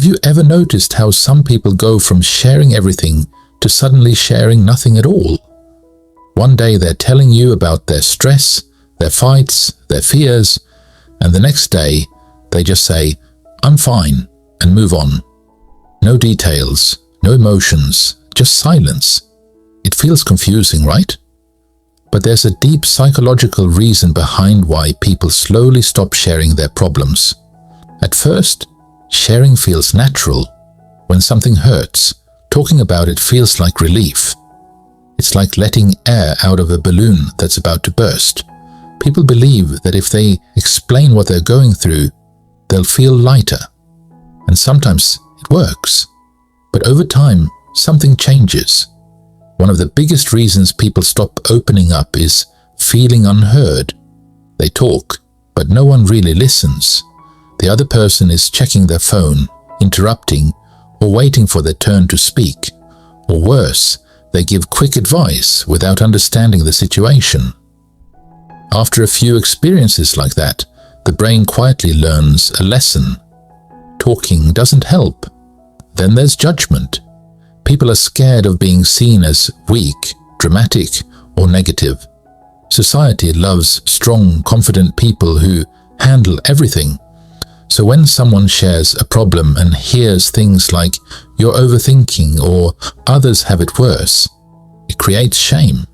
Have you ever noticed how some people go from sharing everything to suddenly sharing nothing at all? One day they're telling you about their stress, their fights, their fears, and the next day they just say, "I'm fine," and move on. No details, no emotions, just silence. It feels confusing, right? But there's a deep psychological reason behind why people slowly stop sharing their problems. At first, sharing feels natural. When something hurts, talking about it feels like relief. It's like letting air out of a balloon that's about to burst. People believe that if they explain what they're going through, they'll feel lighter. And sometimes it works. But over time, something changes. One of the biggest reasons people stop opening up is feeling unheard. They talk, but no one really listens. The other person is checking their phone, interrupting, or waiting for their turn to speak. Or worse, they give quick advice without understanding the situation. After a few experiences like that, the brain quietly learns a lesson. Talking doesn't help. Then there's judgment. People are scared of being seen as weak, dramatic, or negative. Society loves strong, confident people who handle everything. So when someone shares a problem and hears things like, "You're overthinking," or "Others have it worse," it creates shame.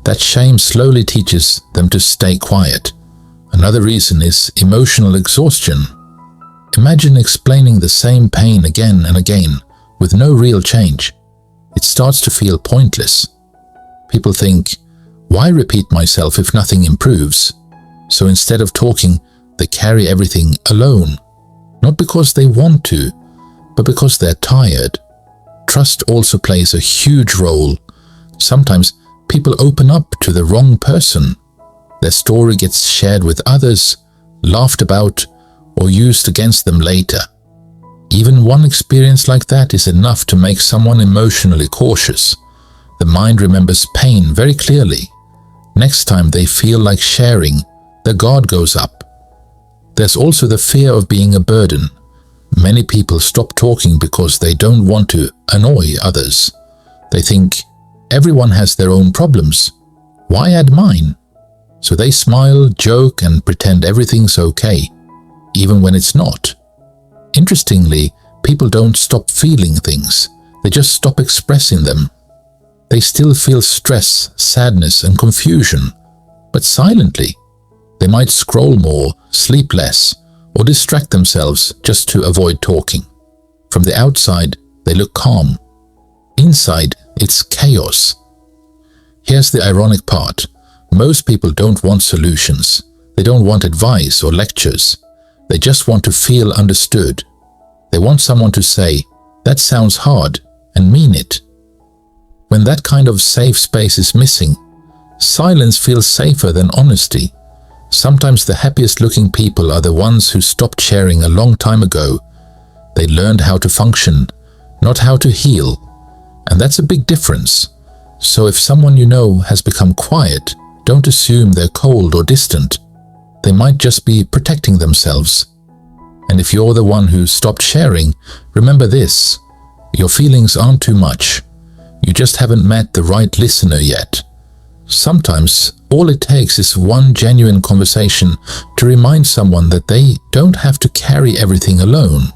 That shame slowly teaches them to stay quiet. Another reason is emotional exhaustion. Imagine explaining the same pain again and again with no real change. It starts to feel pointless. People think, "Why repeat myself if nothing improves?" So instead of talking, they carry everything alone. Not because they want to, but because they're tired. Trust also plays a huge role. Sometimes people open up to the wrong person. Their story gets shared with others, laughed about, or used against them later. Even one experience like that is enough to make someone emotionally cautious. The mind remembers pain very clearly. Next time they feel like sharing, their guard goes up. There's also the fear of being a burden. Many people stop talking because they don't want to annoy others. They think, everyone has their own problems. Why add mine? So they smile, joke, and pretend everything's okay, even when it's not. Interestingly, people don't stop feeling things. They just stop expressing them. They still feel stress, sadness, and confusion, but silently. They might scroll more, sleep less, or distract themselves just to avoid talking. From the outside, they look calm. Inside, it's chaos. Here's the ironic part. Most people don't want solutions. They don't want advice or lectures. They just want to feel understood. They want someone to say, "That sounds hard," and mean it. When that kind of safe space is missing, silence feels safer than honesty. Sometimes the happiest looking people are the ones who stopped sharing a long time ago. They learned how to function, not how to heal. And that's a big difference. So if someone you know has become quiet, don't assume they're cold or distant. They might just be protecting themselves. And if you're the one who stopped sharing, remember this: your feelings aren't too much. You just haven't met the right listener yet. Sometimes all it takes is one genuine conversation to remind someone that they don't have to carry everything alone.